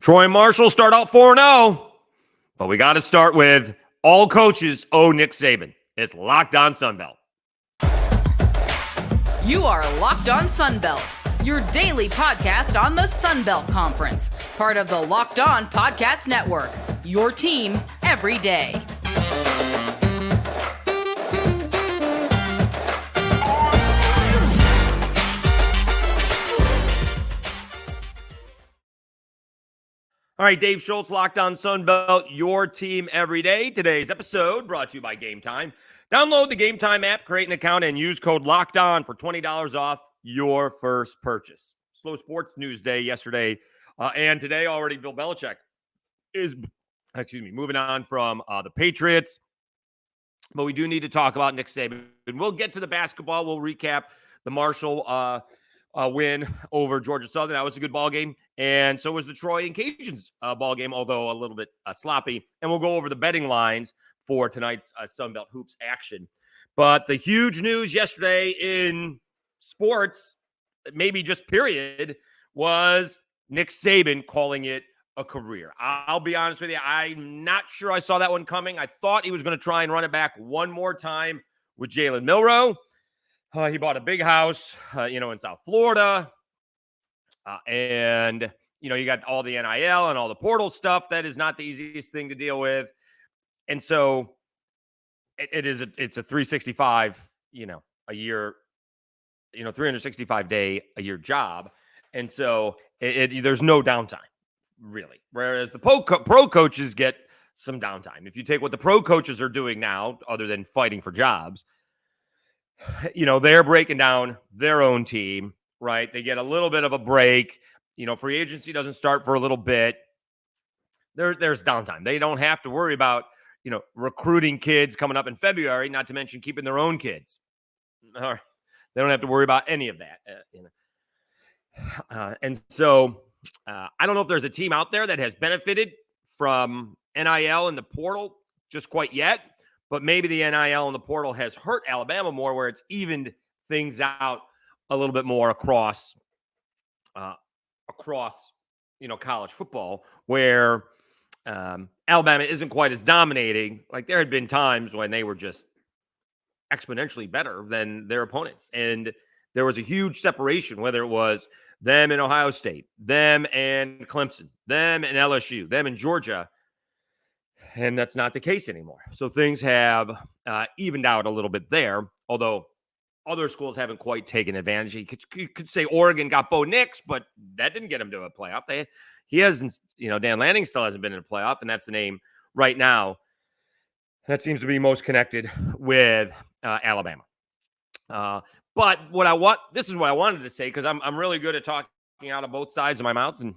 Troy and Marshall start out 4-0, but we got to start with all coaches owe Nick Saban. It's Locked On Sunbelt. You are Locked On Sunbelt, your daily podcast on the Sunbelt Conference, part of the Locked On Podcast Network, your team every day. All right, Dave Schultz, Locked On Sunbelt, your team every day. Today's episode brought to you by Gametime. Download the Gametime app, create an account, and use code LOCKEDON for $20 off your first purchase. Slow sports news day yesterday and today already. Bill Belichick is, moving on from the Patriots. But we do need to talk about Nick Saban. We'll get to the basketball. We'll recap the Marshall win over Georgia Southern. That was a good ball game. And so was the Troy and Cajuns ball game, although a little bit sloppy. And we'll go over the betting lines for tonight's Sunbelt Hoops action. But the huge news yesterday in sports, maybe just period, was Nick Saban calling it a career. I'll be honest with you. I'm not sure I saw that one coming. I thought he was going to try and run it back one more time with Jalen Milroe. He bought a big house, in South Florida. And, you got all the NIL and all the portal stuff. That is not the easiest thing to deal with. And so it's a 365, a year, 365 day a year job. And so there's no downtime, really. Whereas the pro coaches get some downtime. If you take what the pro coaches are doing now, other than fighting for jobs, they're breaking down their own team, right? They get a little bit of a break. Free agency doesn't start for a little bit. There's downtime. They don't have to worry about, recruiting kids coming up in February, not to mention keeping their own kids. They don't have to worry about any of that. And so I don't know if there's a team out there that has benefited from NIL and the portal just quite yet. But maybe the NIL and the portal has hurt Alabama more, where it's evened things out a little bit more across college football, where Alabama isn't quite as dominating. Like, there had been times when they were just exponentially better than their opponents. And there was a huge separation, whether it was them and Ohio State, them and Clemson, them and LSU, them and Georgia. And that's not the case anymore. So things have evened out a little bit there, although other schools haven't quite taken advantage. You could say Oregon got Bo Nix, but that didn't get him to a playoff. He hasn't, Dan Lanning still hasn't been in a playoff, and that's the name right now that seems to be most connected with Alabama. But this is what I wanted to say, because I'm really good at talking out of both sides of my mouth and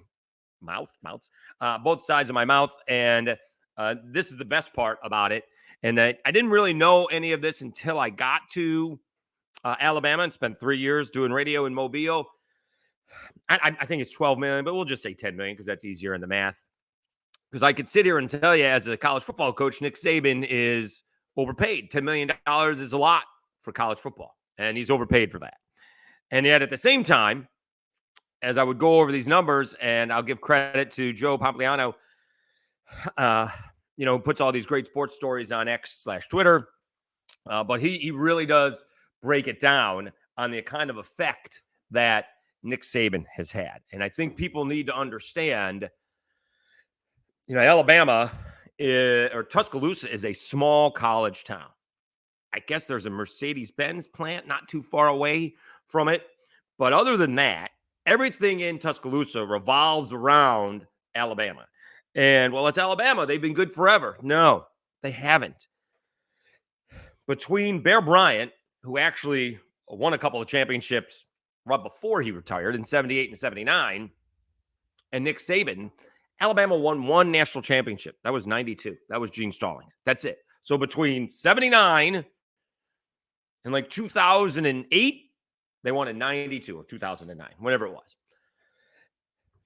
both sides of my mouth. And this is the best part about it. And I didn't really know any of this until I got to Alabama and spent 3 years doing radio in Mobile. I think it's 12 million, but we'll just say 10 million because that's easier in the math. Because I could sit here and tell you, as a college football coach, Nick Saban is overpaid. $10 million is a lot for college football, and he's overpaid for that. And yet at the same time, as I would go over these numbers, and I'll give credit to Joe Pompliano, puts all these great sports stories on X/Twitter. But he really does break it down on the kind of effect that Nick Saban has had. And I think people need to understand, Alabama or Tuscaloosa is a small college town. I guess there's a Mercedes-Benz plant not too far away from it. But other than that, everything in Tuscaloosa revolves around Alabama. And, well, it's Alabama. They've been good forever. No, they haven't. Between Bear Bryant, who actually won a couple of championships right before he retired in 78 and 79, and Nick Saban, Alabama won one national championship. That was 92. That was Gene Stallings. That's it. So between 79 and 2008, they won in 92 or 2009, whatever it was.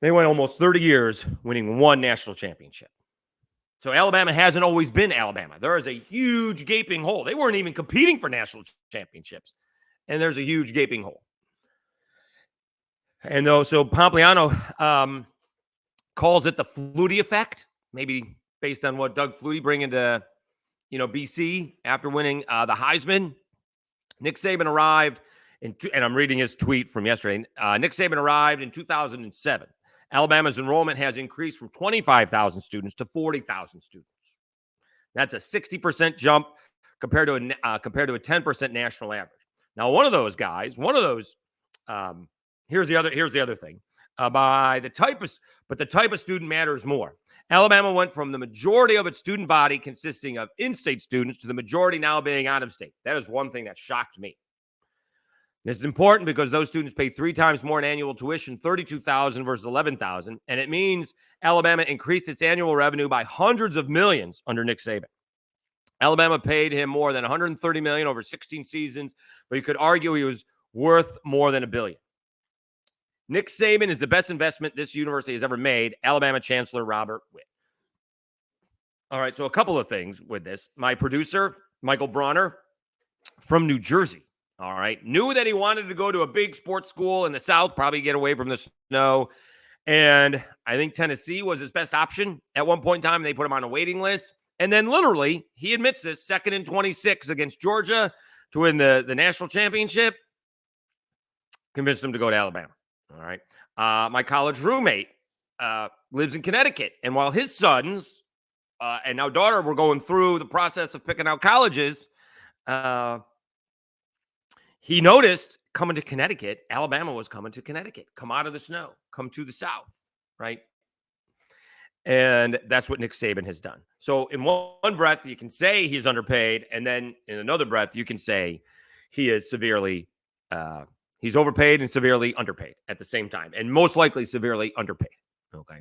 They went almost 30 years winning one national championship. So Alabama hasn't always been Alabama. There is a huge gaping hole. They weren't even competing for national championships. And there's a huge gaping hole. And so Pompliano calls it the Flutie effect, maybe based on what Doug Flutie bringing to, BC after winning the Heisman. Nick Saban arrived, and I'm reading his tweet from yesterday. Nick Saban arrived in 2007. Alabama's enrollment has increased from 25,000 students to 40,000 students. That's a 60% jump compared to a 10% national average. Now, here's the other thing. The type of student matters more. Alabama went from the majority of its student body consisting of in-state students to the majority now being out of state. That is one thing that shocked me. This is important because those students pay 3 times more in annual tuition, $32,000 versus $11,000, and it means Alabama increased its annual revenue by hundreds of millions under Nick Saban. Alabama paid him more than $130 million over 16 seasons, but you could argue he was worth more than $1 billion. Nick Saban is the best investment this university has ever made, Alabama Chancellor Robert Witt. All right, so a couple of things with this. My producer, Michael Bronner, from New Jersey, all right, knew that he wanted to go to a big sports school in the South, probably get away from the snow. And I think Tennessee was his best option. At one point in time, they put him on a waiting list. And then literally, he admits this, 2nd and 26 against Georgia to win the national championship, convinced him to go to Alabama. All right. My college roommate lives in Connecticut. And while his sons and now daughter were going through the process of picking out colleges, he noticed coming to Connecticut, Alabama was coming to Connecticut. Come out of the snow. Come to the South. Right. And that's what Nick Saban has done. So in one breath, you can say he's underpaid. And then in another breath, you can say he is severely he's overpaid and severely underpaid at the same time, and most likely severely underpaid. Okay.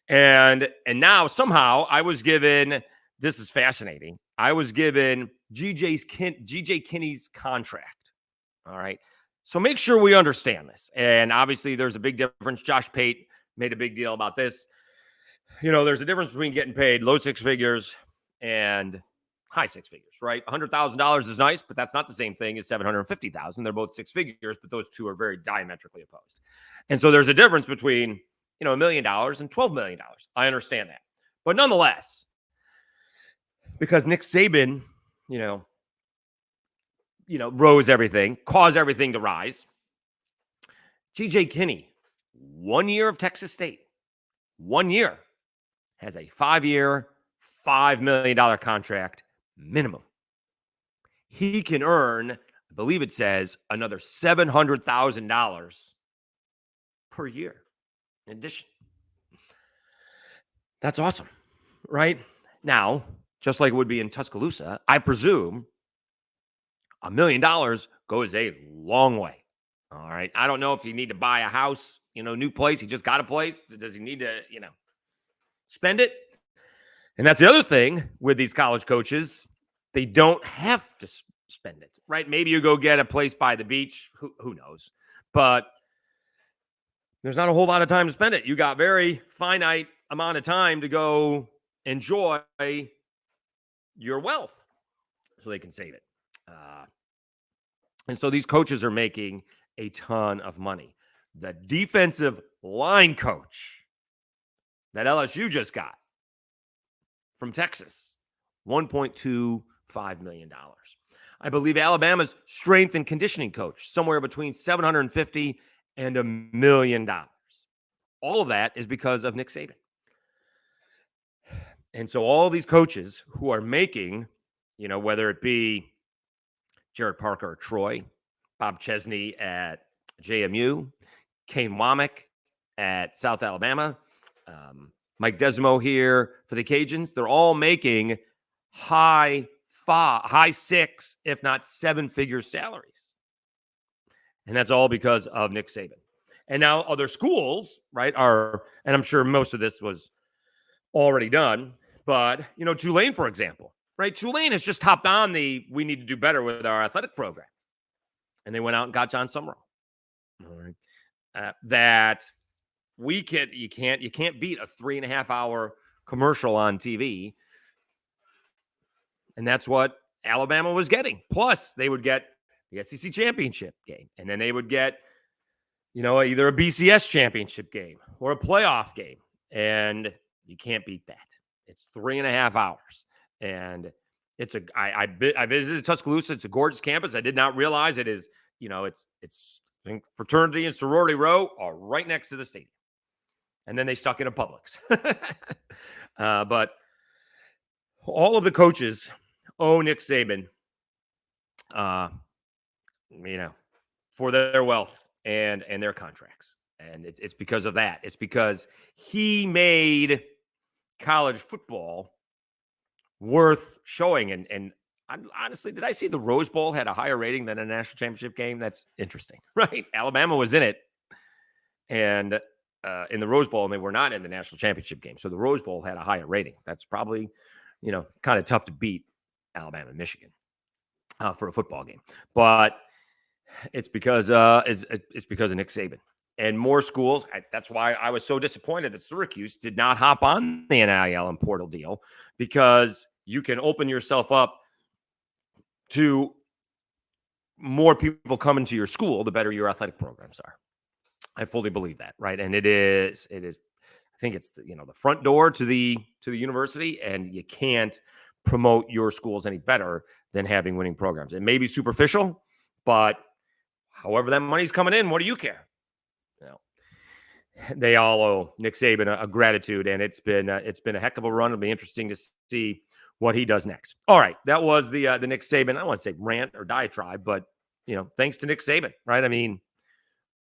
And now somehow I was given, this is fascinating, I was given GJ Kinney's contract. All right. So make sure we understand this. And obviously there's a big difference. Josh Pate made a big deal about this. There's a difference between getting paid low 6 figures and high 6 figures, right? $100,000 is nice, but that's not the same thing as $750,000. They're both 6 figures, but those two are very diametrically opposed. And so there's a difference between, $1 million and $12 million. I understand that. But nonetheless, because Nick Saban, rose everything, caused everything to rise. GJ Kinney, 1 year of Texas State, 1 year, has a 5-year, $5 million contract minimum. He can earn, I believe it says, another $700,000 per year in addition. That's awesome, right? Now, just like it would be in Tuscaloosa, I presume $1 million goes a long way. All right. I don't know if you need to buy a house, new place. He just got a place. Does he need to, spend it? And that's the other thing with these college coaches. They don't have to spend it, right? Maybe you go get a place by the beach. Who knows? But there's not a whole lot of time to spend it. You got very finite amount of time to go enjoy your wealth so they can save it. And so these coaches are making a ton of money. The defensive line coach that LSU just got from Texas, $1.25 million. I believe Alabama's strength and conditioning coach, somewhere between $750,000 and $1 million. All of that is because of Nick Saban. And so all these coaches who are making, whether it be Jared Parker at Troy, Bob Chesney at JMU, Kane Womack at South Alabama, Mike Desmo here for the Cajuns, they're all making high 6, if not 7-figure salaries. And that's all because of Nick Saban. And now other schools, right, and I'm sure most of this was already done, but, Tulane, for example, right? Tulane has just hopped on we need to do better with our athletic program. And they went out and got John Summerall. All right. You can't beat a 3.5-hour commercial on TV. And that's what Alabama was getting. Plus, they would get the SEC championship game. And then they would get, either a BCS championship game or a playoff game. and you can't beat that. It's 3.5 hours, and I visited Tuscaloosa. It's a gorgeous campus. I did not realize it is. It's fraternity and sorority row are right next to the stadium, and then they stuck in a Publix. But all of the coaches owe Nick Saban, for their wealth and their contracts. And it's because of that. It's because he made college football worth showing. And honestly, did I see the Rose Bowl had a higher rating than a national championship game? That's interesting, right? Alabama was in it, and in the Rose Bowl, and they were not in the national championship game. So the Rose Bowl had a higher rating. That's probably, kind of tough to beat Alabama and Michigan for a football game. But it's because it's because of Nick Saban. And more schools, that's why I was so disappointed that Syracuse did not hop on the NIL and portal deal, because you can open yourself up to more people coming to your school, the better your athletic programs are. I fully believe that, right? And it is. I think it's the front door to the university, and you can't promote your schools any better than having winning programs. It may be superficial, but however that money's coming in, what do you care? They all owe Nick Saban a gratitude, and it's been a heck of a run. It'll be interesting to see what he does next. All right, that was the Nick Saban. I don't want to say rant or diatribe, but thanks to Nick Saban, right? I mean,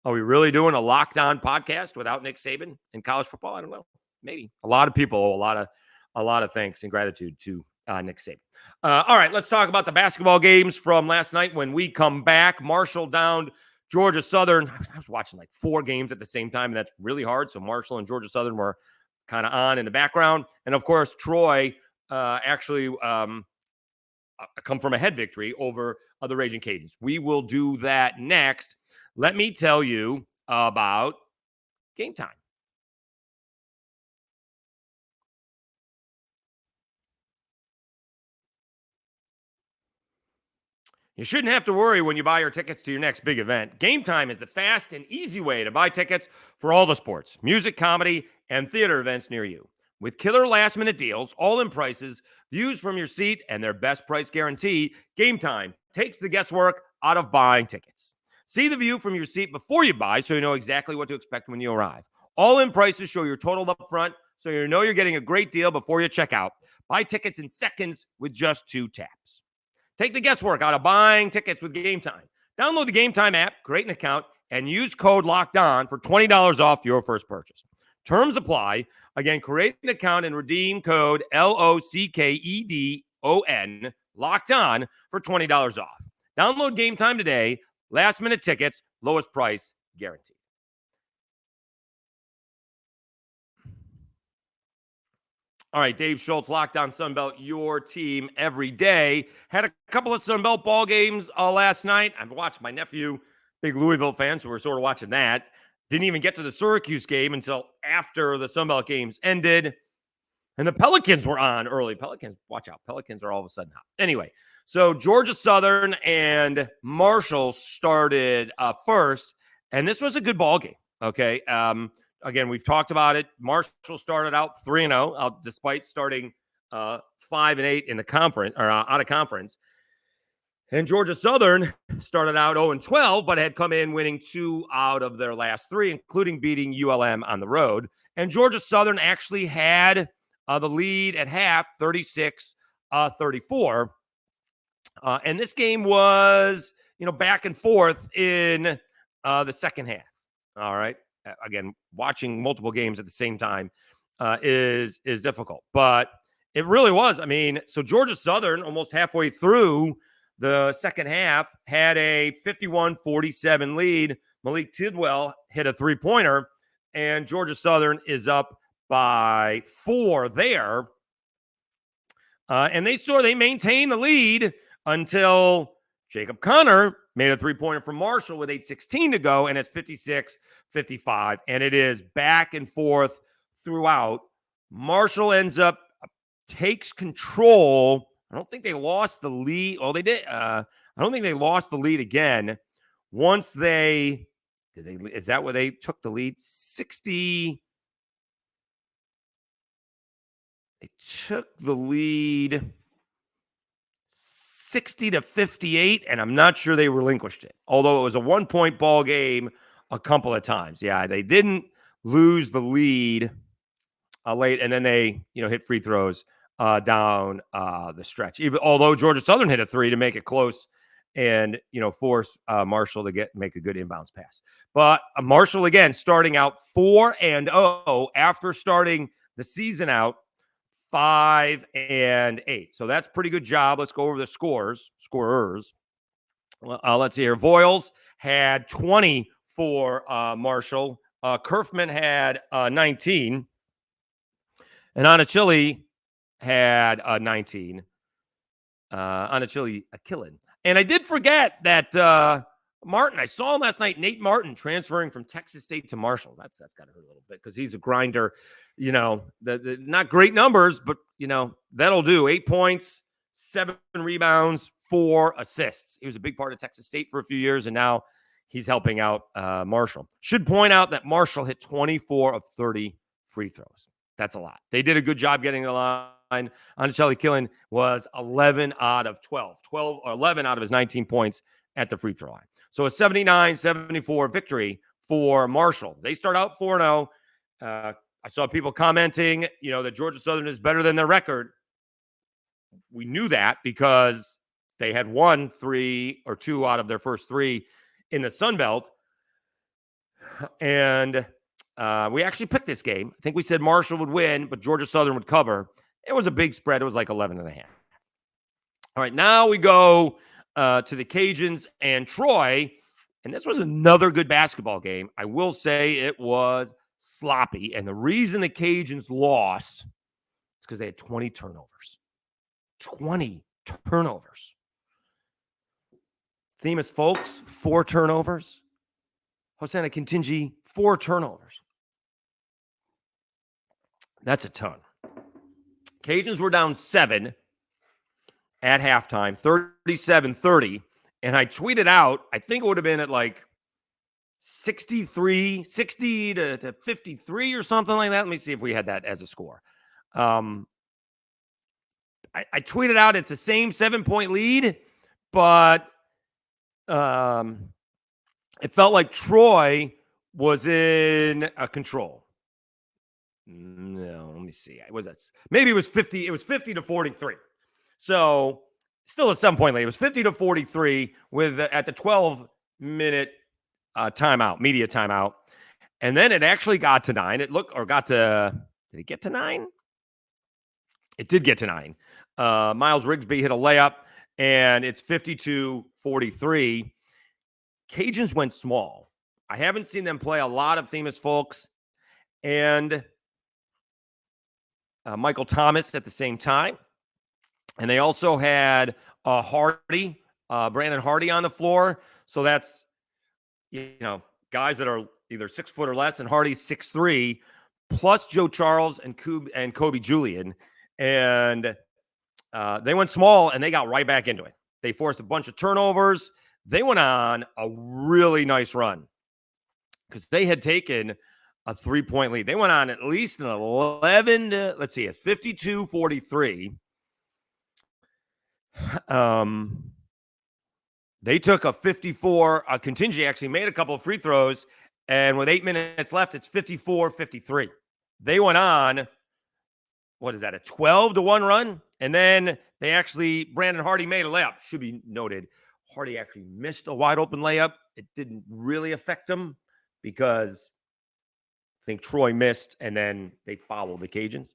are we really doing a Locked On podcast without Nick Saban in college football? I don't know. Maybe a lot of people owe a lot of thanks and gratitude to Nick Saban. All right, let's talk about the basketball games from last night. When we come back, Marshall downed Georgia Southern. I was watching like 4 games at the same time, and that's really hard. So Marshall and Georgia Southern were kind of on in the background. And of course, Troy actually come from a head victory over the Raging Cajuns. We will do that next. Let me tell you about Gametime. You shouldn't have to worry when you buy your tickets to your next big event. Gametime is the fast and easy way to buy tickets for all the sports, music, comedy, and theater events near you. With killer last-minute deals, all-in prices, views from your seat, and their best price guarantee, Gametime takes the guesswork out of buying tickets. See the view from your seat before you buy so you know exactly what to expect when you arrive. All-in prices show your total up front so you know you're getting a great deal before you check out. Buy tickets in seconds with just 2 taps. Take the guesswork out of buying tickets with Gametime. Download the Gametime app, create an account, and use code LOCKEDON for $20 off your first purchase. Terms apply. Again, create an account and redeem code LOCKEDON, locked on, for $20 off. Download Gametime today. Last minute tickets, lowest price guaranteed. All right, Dave Schultz, Locked On Sunbelt, your team every day. Had a couple of Sunbelt ball games last night. I've watched my nephew, big Louisville fan, so we're sort of watching that. Didn't even get to the Syracuse game until after the Sunbelt games ended. And the Pelicans were on early. Pelicans, watch out. Pelicans are all of a sudden hot. Anyway, so Georgia Southern and Marshall started first, and this was a good ball game, okay? Again, we've talked about it. Marshall started out 3-0, despite starting 5-8 in the conference, or out of conference. And Georgia Southern started out 0-12, but had come in winning 2 out of their last 3, including beating ULM on the road. And Georgia Southern actually had the lead at half, 36-34. And this game was, back and forth in the second half. All right. Again, watching multiple games at the same time is difficult, but it really was. I mean, so Georgia Southern, almost halfway through the second half, had a 51-47 lead. Malik Tidwell hit a 3-pointer, and Georgia Southern is up by 4 there. And they maintained the lead until Jacob Connor made a 3-pointer from Marshall with 8:16 to go, and it's 56-55. And it is back and forth throughout. Marshall takes control. I don't think they lost the lead. Oh, they did. I don't think they lost the lead again. Once is that where they took the lead? 60. They took the lead 60-58, and I'm not sure they relinquished it, although it was a 1-point ball game a couple of times. Yeah, they didn't lose the lead late, and then they, hit free throws down the stretch. Although Georgia Southern hit a 3 to make it close and, force Marshall to make a good inbounds pass. But Marshall, again, starting out 4-0 after starting the season out 5-8. So that's pretty good job. Let's go over the scorers. Let's see here. Voiles had 20 for Marshall. Kerfman had 19. And Anachili had 19. Anachili Akilin. And I did forget that Martin, I saw him last night, Nate Martin, transferring from Texas State to Marshall. That's got to hurt a little bit because he's a grinder. The not great numbers, but, that'll do. 8 points, 7 rebounds, 4 assists. He was a big part of Texas State for a few years, and now he's helping out Marshall. Should point out that Marshall hit 24 of 30 free throws. That's a lot. They did a good job getting the line. Anachili Killen was 11 out of 12. 11 out of his 19 points at the free throw line. So a 79-74 victory for Marshall. They start out 4-0. I saw people commenting, that Georgia Southern is better than their record. We knew that because they had won 3 or 2 out of their first 3 in the Sun Belt. And we actually picked this game. I think we said Marshall would win, but Georgia Southern would cover. It was a big spread. It was like 11.5. All right, now we go to the Cajuns and Troy, and this was another good basketball game. I will say it was sloppy, and the reason the Cajuns lost is because they had 20 turnovers. 20 turnovers. Themis Folks, 4 turnovers. Hosanna Kintinji, 4 turnovers. That's a ton. Cajuns were down 7 at halftime, 37-30. And I tweeted out, I think it would have been at like 60 to 53 or something like that. Let me see if we had that as a score. I tweeted out it's the same 7-point lead, but it felt like Troy was in control. No, let me see. Maybe it was 50. It was 50-43. So still a 7-point lead. It was 50-43 with at the 12-minute timeout, media timeout. And then it actually got to 9. Did it get to 9? It did get to 9. Miles Rigsby hit a layup, and it's 52-43. Cajuns went small. I haven't seen them play a lot of Themis Folks and Michael Thomas at the same time. And they also had Brandon Hardy on the floor. So that's, guys that are either 6 foot or less, and Hardy's 6'3", plus Joe Charles and Kobe Julian. And they went small, and they got right back into it. They forced a bunch of turnovers. They went on a really nice run because they had taken a 3-point lead. They went on at least an 11 to, let's see, a 52-43. They took a 54. Contingency actually made a couple of free throws, and with 8 minutes left, it's 54-53. They went on, what is that, a 12-1 run? And then Brandon Hardy made a layup. Should be noted, Hardy actually missed a wide open layup. It didn't really affect him because I think Troy missed, and then they fouled the Cajuns.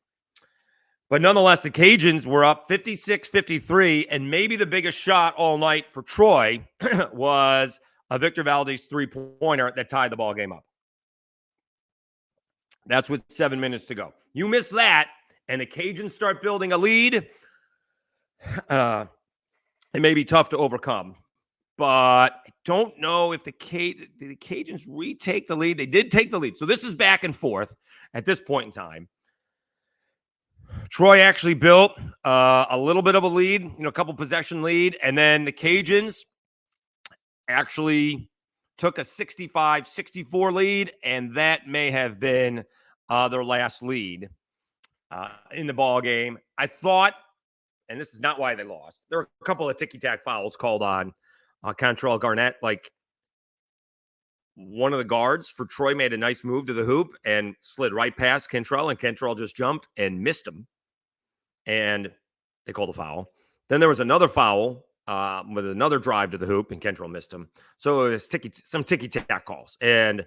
But nonetheless, the Cajuns were up 56-53, and maybe the biggest shot all night for Troy was a Victor Valdez 3-pointer that tied the ball game up. That's with 7 minutes to go. You miss that, and the Cajuns start building a lead. It may be tough to overcome. But I don't know if the Cajuns retake the lead. They did take the lead. So this is back and forth at this point in time. Troy actually built a little bit of a lead, a couple possession lead. And then the Cajuns actually took a 65-64 lead. And that may have been their last lead. in the ball game. I thought, and this is not why they lost, there were a couple of ticky-tack fouls called on Contrell Garnett. Like, one of the guards for Troy made a nice move to the hoop and slid right past Cantrell, and Cantrell just jumped and missed him. And they called a foul. Then there was another foul with another drive to the hoop, and Cantrell missed him. So it was some ticky-tack calls. And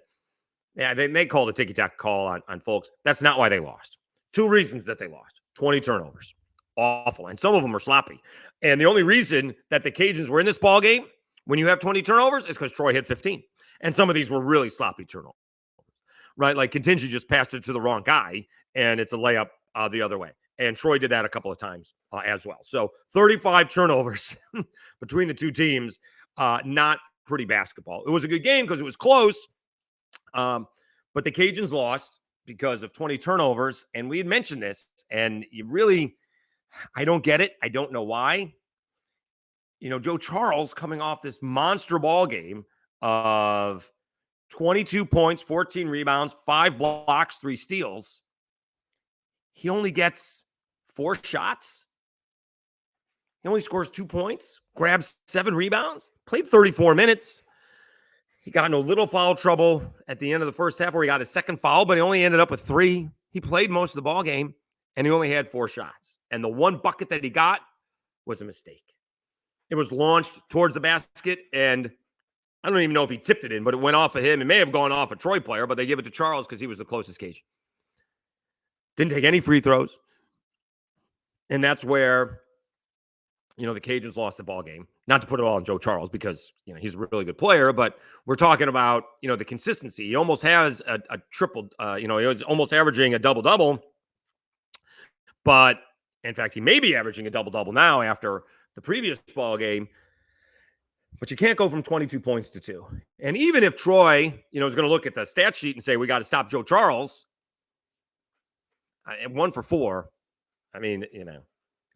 yeah, they called a ticky-tack call on folks. That's not why they lost. Two reasons that they lost. 20 turnovers. Awful. And some of them are sloppy. And the only reason that the Cajuns were in this ball game when you have 20 turnovers is because Troy hit 15. And some of these were really sloppy turnovers, right? Like Contingency just passed it to the wrong guy, and it's a layup the other way. And Troy did that a couple of times as well. So 35 turnovers between the two teams, not pretty basketball. It was a good game because it was close, but the Cajuns lost because of 20 turnovers. And we had mentioned this, and I don't get it. I don't know why. Joe Charles coming off this monster ball game of 22 points, 14 rebounds, 5 blocks, 3 steals. He only gets 4 shots. He only scores 2 points, grabs 7 rebounds, played 34 minutes. He got in a little foul trouble at the end of the first half where he got his second foul, but he only ended up with 3. He played most of the ball game, and he only had 4 shots. And the one bucket that he got was a mistake. It was launched towards the basket, and I don't even know if he tipped it in, but it went off of him. It may have gone off a Troy player, but they give it to Charles because he was the closest Cajun. Didn't take any free throws. And that's where, the Cajuns lost the ball game. Not to put it all on Joe Charles because, he's a really good player, but we're talking about, the consistency. He almost has a triple, he was almost averaging a double-double. But, in fact, he may be averaging a double-double now after the previous ball game. But you can't go from 22 points to 2. And even if Troy, is going to look at the stat sheet and say, we got to stop Joe Charles, 1 for 4. I mean,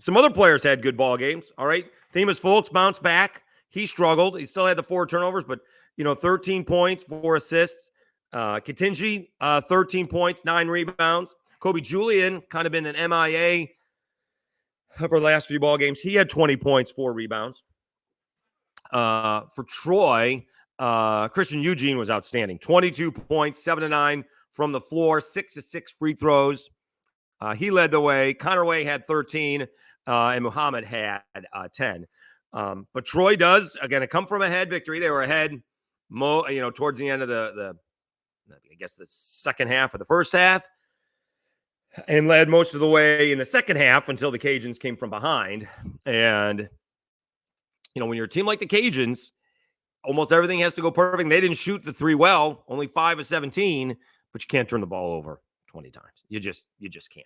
some other players had good ball games. All right. Themus Fultz bounced back. He struggled. He still had the 4 turnovers, but, 13 points, 4 assists. Contingency, 13 points, 9 rebounds. Kobe Julian kind of been an MIA for the last few ball games. He had 20 points, 4 rebounds. For Troy, Christian Eugene was outstanding. 22 points, 7 to 9 from the floor, 6 to 6 free throws. He led the way. Connor Way had 13, and Muhammad had 10. But Troy does, again, a come from ahead victory. They were ahead, towards the end of the second half of the first half, and led most of the way in the second half until the Cajuns came from behind. And when you're a team like the Cajuns, almost everything has to go perfect. They didn't shoot the 3 well, only 5 of 17, but you can't turn the ball over 20 times. You just can't.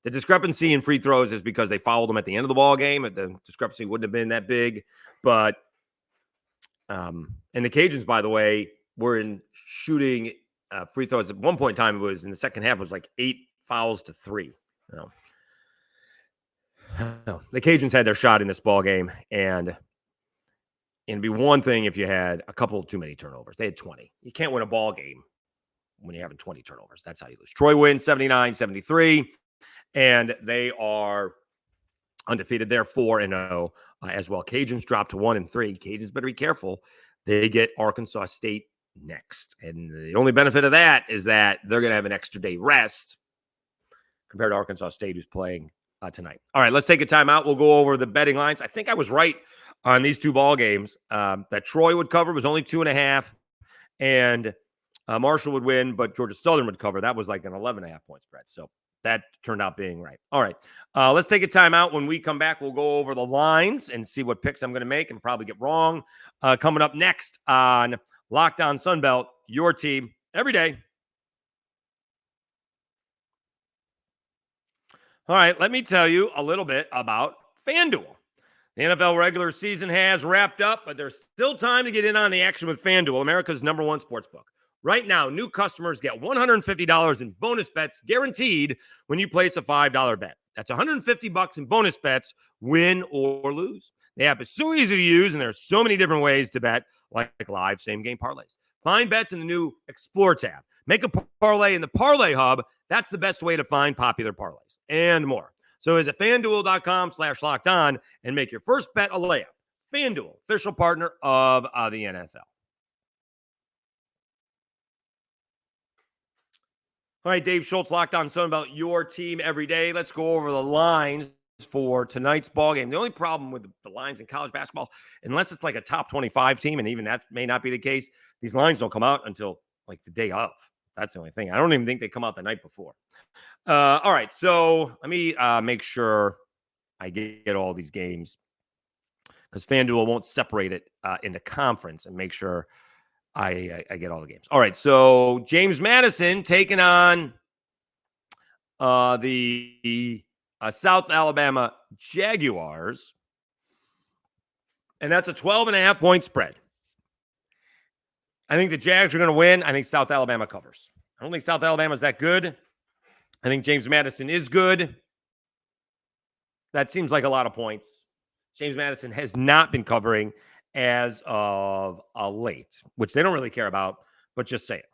The discrepancy in free throws is because they fouled them at the end of the ball game. The discrepancy wouldn't have been that big, but and the Cajuns, by the way, were in shooting free throws at one point in time. It was in the second half. It was like 8 fouls to 3. The Cajuns had their shot in this ball game, and it'd be one thing if you had a couple too many turnovers. They had 20. You can't win a ball game when you're having 20 turnovers. That's how you lose. Troy wins 79-73, and they are undefeated. They're 4-0 as well. Cajuns dropped to 1-3. Cajuns better be careful. They get Arkansas State next. And the only benefit of that is that they're going to have an extra day rest compared to Arkansas State, who's playing tonight. All right, let's take a timeout. We'll go over the betting lines. I think I was right on these 2 ball games. That Troy would cover was only 2.5, and Marshall would win, but Georgia Southern would cover. That was like an 11.5 point spread. So that turned out being right. All right, let's take a timeout. When we come back, we'll go over the lines and see what picks I'm going to make and probably get wrong. Coming up next on Locked On Sunbelt, your team every day. All right, let me tell you a little bit about FanDuel. The NFL regular season has wrapped up, but there's still time to get in on the action with FanDuel, America's #1 sportsbook. Right now, new customers get $150 in bonus bets guaranteed when you place a $5 bet. That's $150 in bonus bets, win or lose. The app is so easy to use, and there's so many different ways to bet, like live same-game parlays. Find bets in the new Explore tab. Make a parlay in the Parlay Hub, That's the best way to find popular parlays and more. So visit FanDuel.com/lockedon and make your first bet a layup. FanDuel, official partner of the NFL. All right, Dave Schultz, Locked On Sunbelt, your team every day. Let's go over the lines for tonight's ball game. The only problem with the lines in college basketball, unless it's like a top 25 team, and even that may not be the case, these lines don't come out until like the day of. That's the only thing. I don't even think they come out the night before. All right, so let me make sure I get all these games because FanDuel won't separate it into conference and make sure I get all the games. All right, so James Madison taking on the South Alabama Jaguars, and that's a 12.5-point spread. I think the Jags are going to win. I think South Alabama covers. I don't think South Alabama is that good. I think James Madison is good. That seems like a lot of points. James Madison has not been covering as of late, which they don't really care about, but just say it.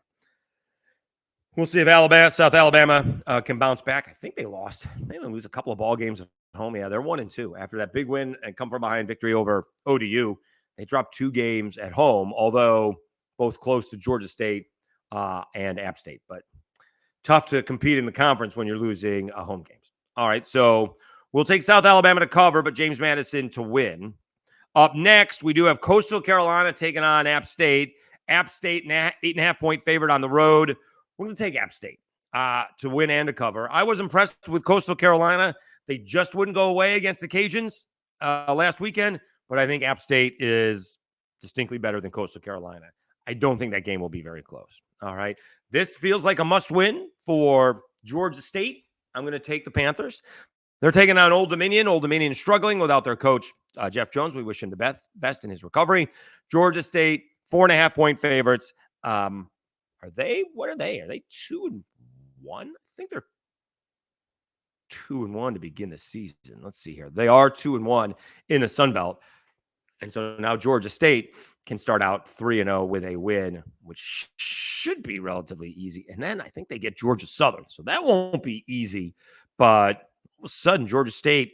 We'll see if South Alabama can bounce back. I think they lost. They didn't lose a couple of ball games at home. Yeah, they're 1-2 after that big win and come from behind victory over ODU. They dropped 2 games at home, although both close to Georgia State and App State. But tough to compete in the conference when you're losing home games. All right, so we'll take South Alabama to cover, but James Madison to win. Up next, we do have Coastal Carolina taking on App State. App State, 8.5-point favorite on the road. We're going to take App State to win and to cover. I was impressed with Coastal Carolina. They just wouldn't go away against the Cajuns last weekend, but I think App State is distinctly better than Coastal Carolina. I don't think that game will be very close. All right. This feels like a must-win for Georgia State. I'm going to take the Panthers. They're taking on Old Dominion. Old Dominion is struggling without their coach, Jeff Jones. We wish him the best in his recovery. Georgia State, 4.5-point favorites. What are they? Are they 2-1? I think they're 2-1 to begin the season. Let's see here. They are 2-1 in the Sun Belt. And so now Georgia State can start out 3-0 with a win, which should be relatively easy. And then I think they get Georgia Southern. So that won't be easy. But all of a sudden, Georgia State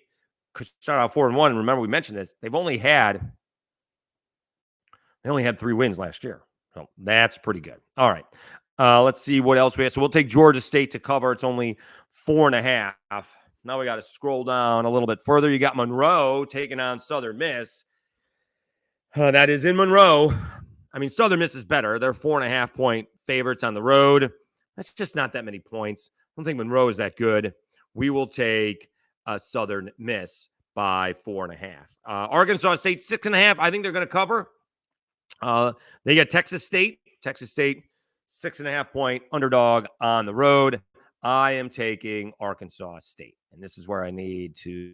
could start out 4-1. And remember, we mentioned this. They only had 3 wins last year. So that's pretty good. All right. Let's see what else we have. So we'll take Georgia State to cover. It's only 4.5. Now we got to scroll down a little bit further. You got Monroe taking on Southern Miss. That is in Monroe. I mean, Southern Miss is better. They're 4.5-point favorites on the road. That's just not that many points. I don't think Monroe is that good. We will take Southern Miss by 4.5. Arkansas State, 6.5. I think they're going to cover. They got Texas State. Texas State, 6.5-point underdog on the road. I am taking Arkansas State. And this is where I need to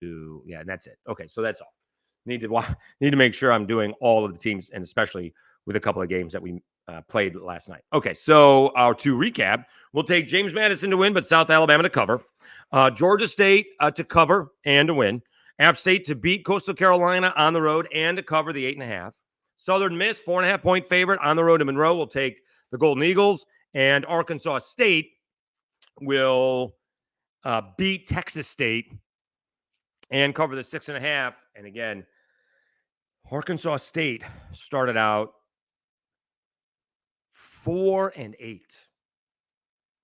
yeah, and that's it. Okay, so that's all. Need to make sure I'm doing all of the teams, and especially with a couple of games that we played last night. Okay, so to recap, we'll take James Madison to win, but South Alabama to cover. Georgia State to cover and to win. App State to beat Coastal Carolina on the road and to cover the 8.5. Southern Miss, 4.5-point favorite on the road to Monroe. Will take the Golden Eagles. And Arkansas State will beat Texas State and cover the 6.5. And again, Arkansas State started out 4-8.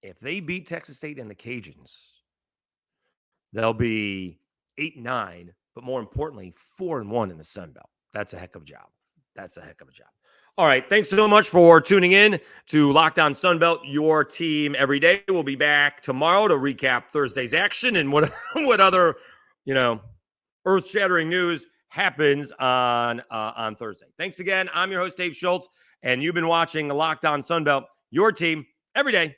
If they beat Texas State and the Cajuns, they'll be 8-9, but more importantly, 4-1 in the Sun Belt. That's a heck of a job. All right. Thanks so much for tuning in to Locked On Sunbelt, your team every day. We'll be back tomorrow to recap Thursday's action and what other, earth-shattering news happens on Thursday. Thanks again. I'm your host, Dave Schultz, and you've been watching Locked On Sunbelt, your team every day.